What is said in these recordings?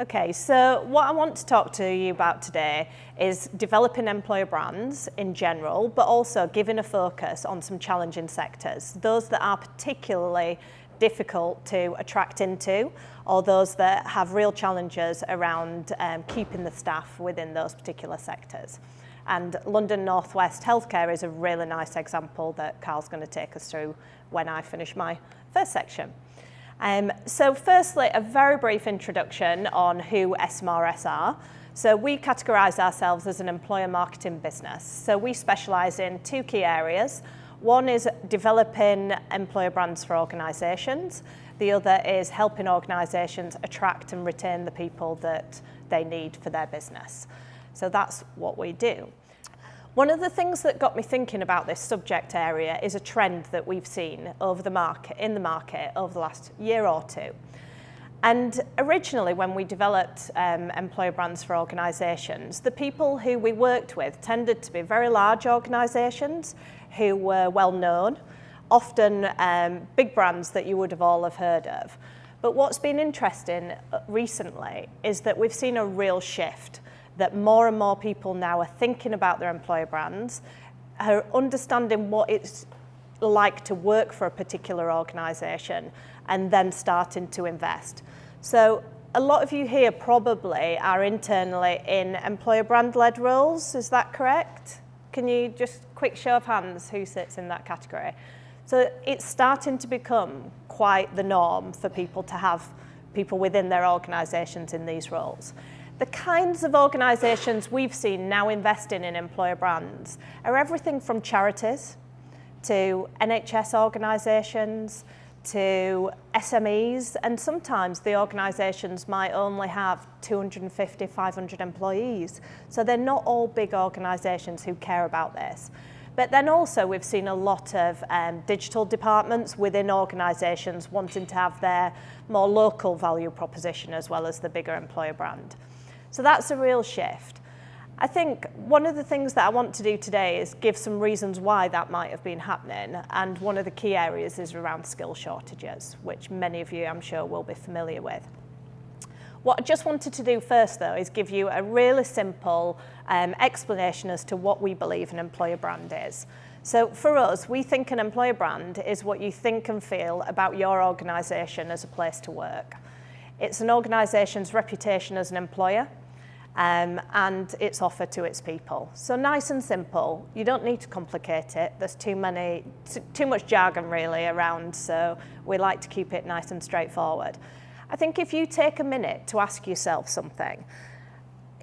Okay, so what I want to talk to you about today is developing employer brands in general, but also giving a focus on some challenging sectors, those that are particularly difficult to attract into, or those that have real challenges around keeping the staff within those particular sectors. And London North West Healthcare is a really nice example that Carl's going to take us through when I finish my first section. So firstly, a very brief introduction on who SMRS are. So we categorise ourselves as an employer marketing business. So we specialise in two key areas. One is developing employer brands for organisations. The other is helping organisations attract and retain the people that they need for their business. So that's what we do. One of the things that got me thinking about this subject area is a trend that we've seen in the market over the last year or two. And originally, when we developed employer brands for organisations, the people who we worked with tended to be very large organisations who were well known, often big brands that you would have all have heard of. But what's been interesting recently is that we've seen a real shift, that more and more people now are thinking about their employer brands, are understanding what it's like to work for a particular organisation, and then starting to invest. So a lot of you here probably are internally in employer brand-led roles, is that correct? Can you just quick show of hands who sits in that category? So it's starting to become quite the norm for people to have people within their organisations in these roles. The kinds of organisations we've seen now investing in employer brands are everything from charities to NHS organisations to SMEs, and sometimes the organisations might only have 250, 500 employees. So they're not all big organisations who care about this. But then also we've seen a lot of digital departments within organisations wanting to have their more local value proposition as well as the bigger employer brand. So that's a real shift. I think one of the things that I want to do today is give some reasons why that might have been happening, and one of the key areas is around skill shortages, which many of you I'm sure will be familiar with. What I just wanted to do first though is give you a really simple explanation as to what we believe an employer brand is. So for us, we think an employer brand is what you think and feel about your organisation as a place to work. It's an organisation's reputation as an employer, and its offer to its people. So nice and simple. You don't need to complicate it. There's too much jargon really around, so we like to keep it nice and straightforward. I think if you take a minute to ask yourself something,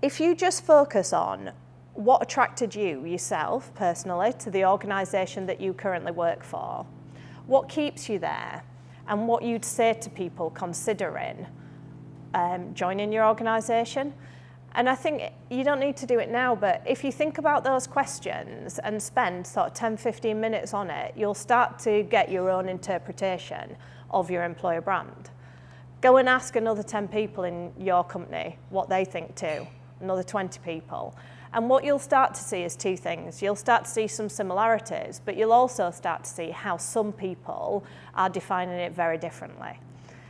if you just focus on what attracted you yourself personally to the organisation that you currently work for, what keeps you there, and what you'd say to people considering joining your organisation. And I think you don't need to do it now, but if you think about those questions and spend sort of 10, 15 minutes on it, you'll start to get your own interpretation of your employer brand. Go and ask another 10 people in your company what they think too, another 20 people. And what you'll start to see is two things. You'll start to see some similarities, but you'll also start to see how some people are defining it very differently.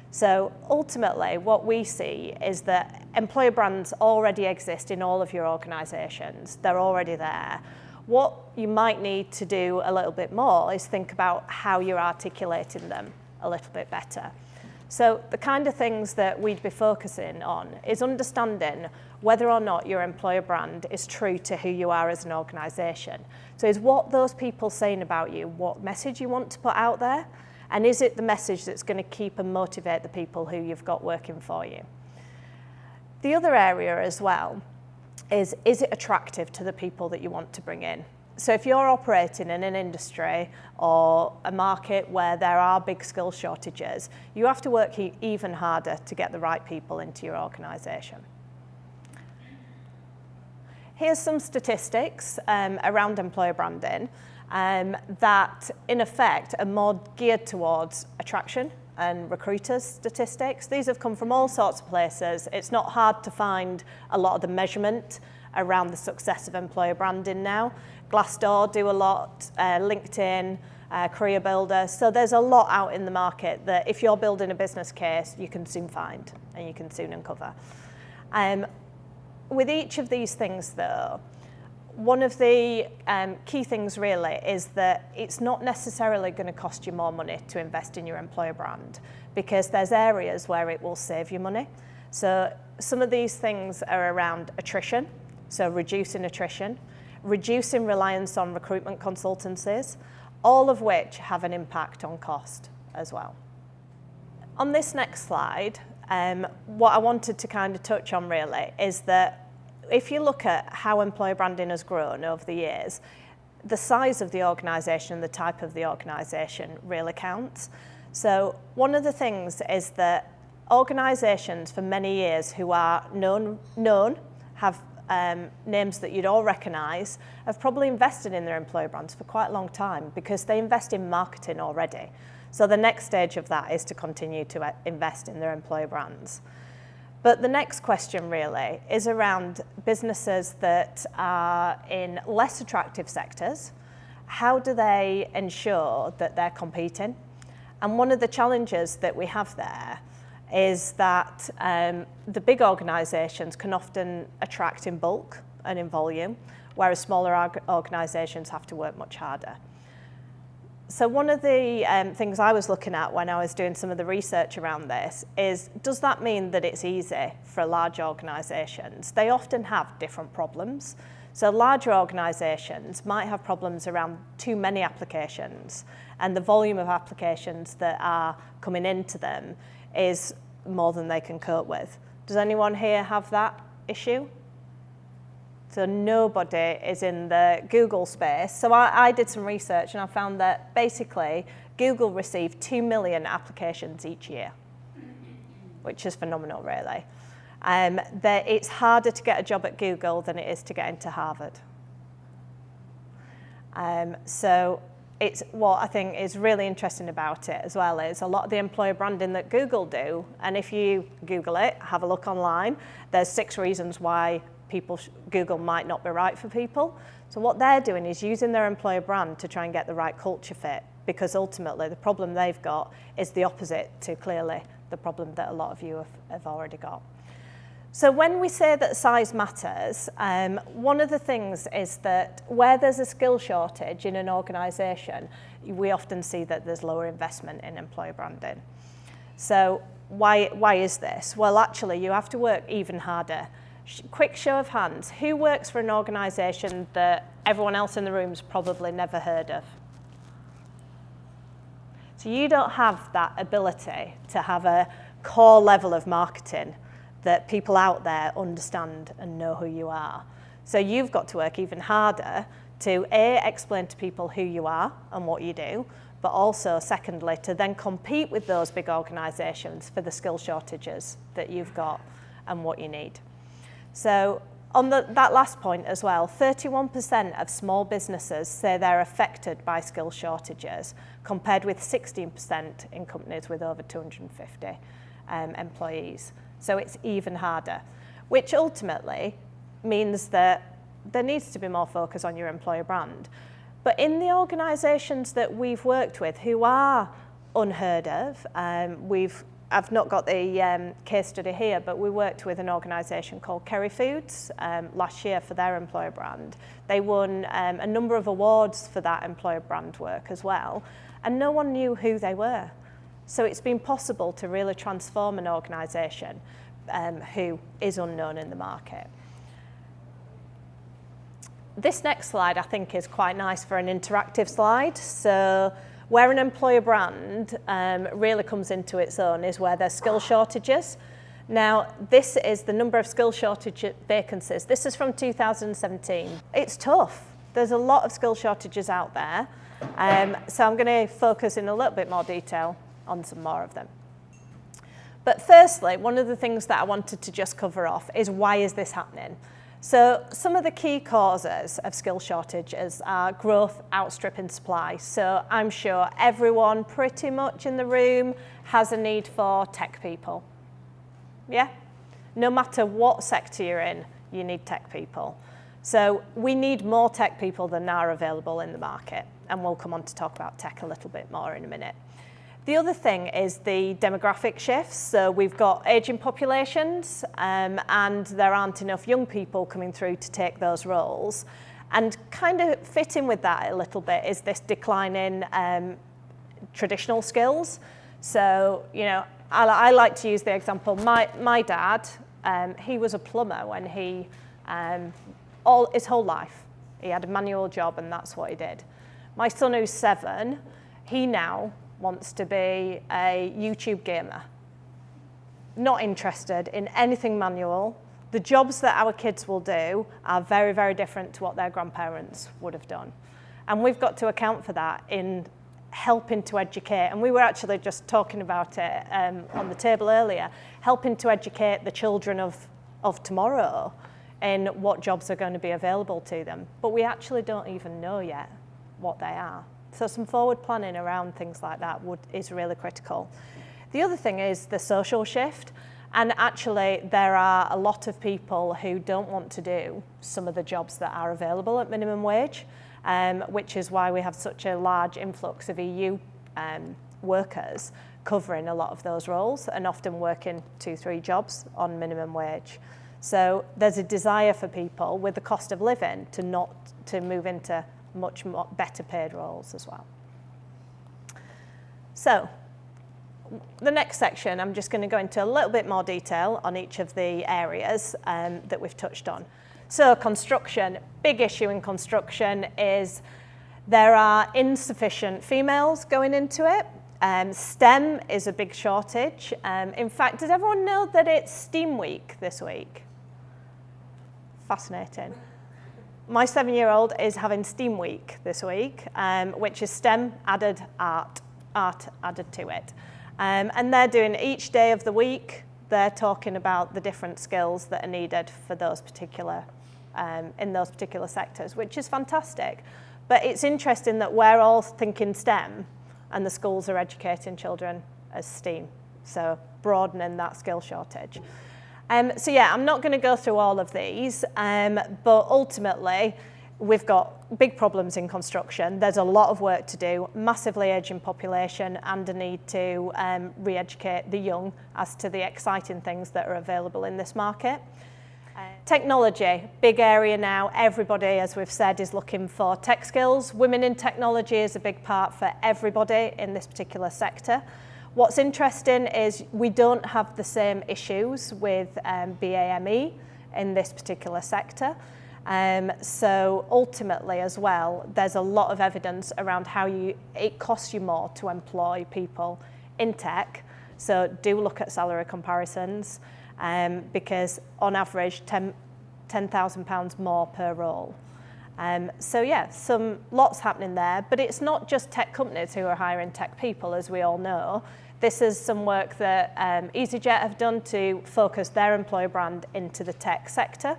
So ultimately, what we see is that employer brands already exist in all of your organisations. They're already there. What you might need to do a little bit more is think about how you're articulating them a little bit better. So the kind of things that we'd be focusing on is understanding whether or not your employer brand is true to who you are as an organisation. So is what those people saying about you, what message you want to put out there? And is it the message that's going to keep and motivate the people who you've got working for you? The other area as well is it attractive to the people that you want to bring in? So if you're operating in an industry or a market where there are big skill shortages, you have to work even harder to get the right people into your organisation. Here's some statistics around employer branding that in effect are more geared towards attraction and recruiters statistics. These have come from all sorts of places. It's not hard to find a lot of the measurement around the success of employer branding now. Glassdoor do a lot, LinkedIn, Career Builder. So there's a lot out in the market that if you're building a business case, you can soon find and you can soon uncover. With each of these things though, one of the key things really is that it's not necessarily going to cost you more money to invest in your employer brand, because there's areas where it will save you money. So some of these things are around attrition, so reducing attrition, reducing reliance on recruitment consultancies, all of which have an impact on cost as well. On this next slide, what I wanted to kind of touch on really is that if you look at how employer branding has grown over the years, the size of the organisation and the type of the organisation really counts. So one of the things is that organisations for many years who are known have names that you'd all recognise, have probably invested in their employer brands for quite a long time because they invest in marketing already. So the next stage of that is to continue to invest in their employer brands. But the next question really is around businesses that are in less attractive sectors. How do they ensure that they're competing? And one of the challenges that we have there is that the big organisations can often attract in bulk and in volume, whereas smaller organisations have to work much harder. So one of the things I was looking at when I was doing some of the research around this is, does that mean that it's easy for large organisations? They often have different problems. So larger organisations might have problems around too many applications, and the volume of applications that are coming into them is more than they can cope with. Does anyone here have that issue? So nobody is in the Google space. So I did some research and I found that basically Google received 2 million applications each year, which is phenomenal really. That it's harder to get a job at Google than it is to get into Harvard. So it's what I think is really interesting about it as well is a lot of the employer branding that Google do, and if you Google it, have a look online, there's 6 reasons why Google might not be right for people. So what they're doing is using their employer brand to try and get the right culture fit, because ultimately the problem they've got is the opposite to clearly the problem that a lot of you have already got. So when we say that size matters, one of the things is that where there's a skill shortage in an organisation, we often see that there's lower investment in employer branding. So why is this? Well, actually, you have to work even harder. Quick show of hands, who works for an organisation that everyone else in the room's probably never heard of? So you don't have that ability to have a core level of marketing that people out there understand and know who you are. So you've got to work even harder to A, explain to people who you are and what you do, but also secondly, to then compete with those big organisations for the skill shortages that you've got and what you need. So on that last point as well, 31% of small businesses say they're affected by skill shortages, compared with 16% in companies with over 250 employees. So it's even harder, which ultimately means that there needs to be more focus on your employer brand. But in the organisations that we've worked with who are unheard of, I've not got the case study here, but we worked with an organisation called Kerry Foods last year for their employer brand. They won a number of awards for that employer brand work as well, and no one knew who they were. So it's been possible to really transform an organisation who is unknown in the market. This next slide I think is quite nice for an interactive slide. So where an employer brand really comes into its own is where there's skill shortages. Now, this is the number of skill shortage vacancies. This is from 2017. It's tough. There's a lot of skill shortages out there. So I'm going to focus in a little bit more detail on some more of them. But firstly, one of the things that I wanted to just cover off is, why is this happening? So some of the key causes of skill shortages are growth outstripping supply. So I'm sure everyone pretty much in the room has a need for tech people. Yeah? No matter what sector you're in, you need tech people. So we need more tech people than are available in the market. And we'll come on to talk about tech a little bit more in a minute. The other thing is the demographic shifts. So we've got ageing populations and there aren't enough young people coming through to take those roles. And kind of fitting with that a little bit is this decline in traditional skills. So, you know, I like to use the example, my dad, he was a plumber when he, his whole life. He had a manual job and that's what he did. My son who's 7, he now wants to be a YouTube gamer. Not interested in anything manual. The jobs that our kids will do are very, very different to what their grandparents would have done. And we've got to account for that in helping to educate. And we were actually just talking about it on the table earlier, helping to educate the children of tomorrow in what jobs are going to be available to them. But we actually don't even know yet what they are. So some forward planning around things like that is really critical. The other thing is the social shift. And actually, there are a lot of people who don't want to do some of the jobs that are available at minimum wage, which is why we have such a large influx of EU workers covering a lot of those roles and often working 2-3 jobs on minimum wage. So there's a desire for people with the cost of living to move into much more better paid roles as well. So the next section, I'm just going to go into a little bit more detail on each of the areas that we've touched on. So construction, big issue in construction is there are insufficient females going into it. STEM is a big shortage. In fact, does everyone know that it's STEAM Week this week? Fascinating. My 7-year-old is having STEAM Week this week, which is STEM added art added to it. And they're doing each day of the week, they're talking about the different skills that are needed for those particular, in those particular sectors, which is fantastic. But it's interesting that we're all thinking STEM and the schools are educating children as STEAM, so broadening that skill shortage. So yeah, I'm not going to go through all of these, but ultimately we've got big problems in construction. There's a lot of work to do, massively ageing population, and a need to re-educate the young as to the exciting things that are available in this market. Technology, big area now. Everybody, as we've said, is looking for tech skills. Women in technology is a big part for everybody in this particular sector. What's interesting is we don't have the same issues with BAME in this particular sector. So ultimately as well, there's a lot of evidence around how it costs you more to employ people in tech. So do look at salary comparisons because on average £10,000 more per role. So yeah, lots happening there, but it's not just tech companies who are hiring tech people, as we all know. This is some work that EasyJet have done to focus their employer brand into the tech sector.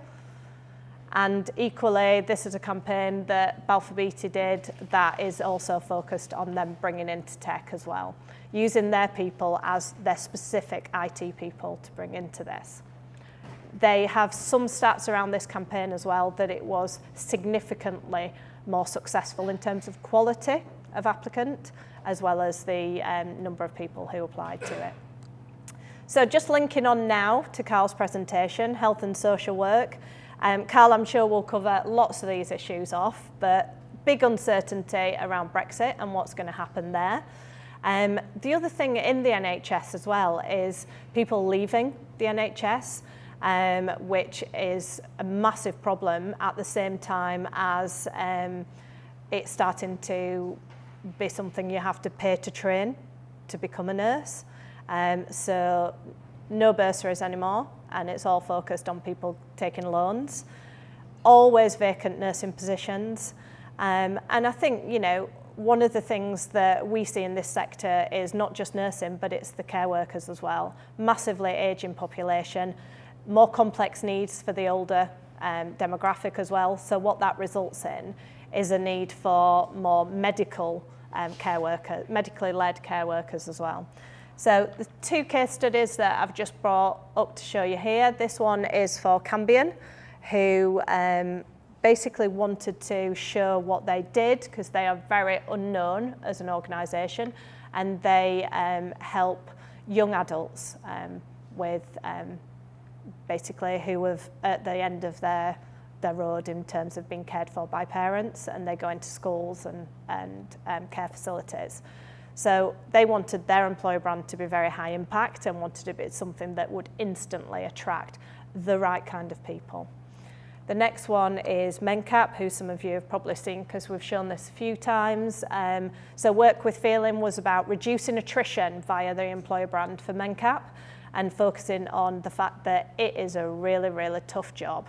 And equally, this is a campaign that Balfour Beatty did that is also focused on them bringing into tech as well, using their people as their specific IT people to bring into this. They have some stats around this campaign as well that it was significantly more successful in terms of quality of applicant as well as the number of people who applied to it. So just linking on now to Carl's presentation, health and social work. Carl, I'm sure, will cover lots of these issues off, but big uncertainty around Brexit and what's going to happen there. The other thing in the NHS as well is people leaving the NHS, which is a massive problem at the same time as it's starting to be something you have to pay to train to become a nurse. So no bursaries anymore, and it's all focused on people taking loans. Always vacant nursing positions. And I think, you know, one of the things that we see in this sector is not just nursing, but it's the care workers as well. Massively ageing population, more complex needs for the older demographic as well. So what that results in is a need for more medical care workers, medically led care workers as well. So the 2 case studies that I've just brought up to show you here. This one is for Cambion, who basically wanted to show what they did because they are very unknown as an organisation. and they help young adults with basically who are at the end of their road in terms of being cared for by parents, and they go into schools and care facilities. So they wanted their employer brand to be very high impact and wanted to be something that would instantly attract the right kind of people. The next one is MenCap, who some of you have probably seen because we've shown this a few times. So Work with Feeling was about reducing attrition via the employer brand for MenCap and focusing on the fact that it is a really, really tough job.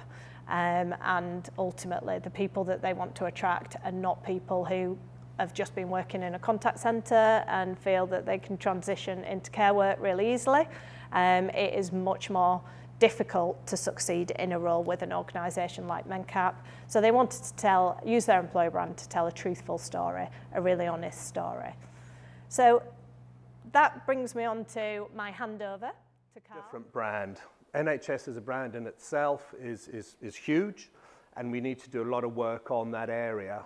And ultimately, the people that they want to attract are not people who have just been working in a contact centre and feel that they can transition into care work really easily. It is much more difficult to succeed in a role with an organisation like MenCap. So they wanted to use their employer brand to tell a truthful story, a really honest story. So that brings me on to my handover to Carl. Different brand. NHS as a brand in itself is huge, and we need to do a lot of work on that area.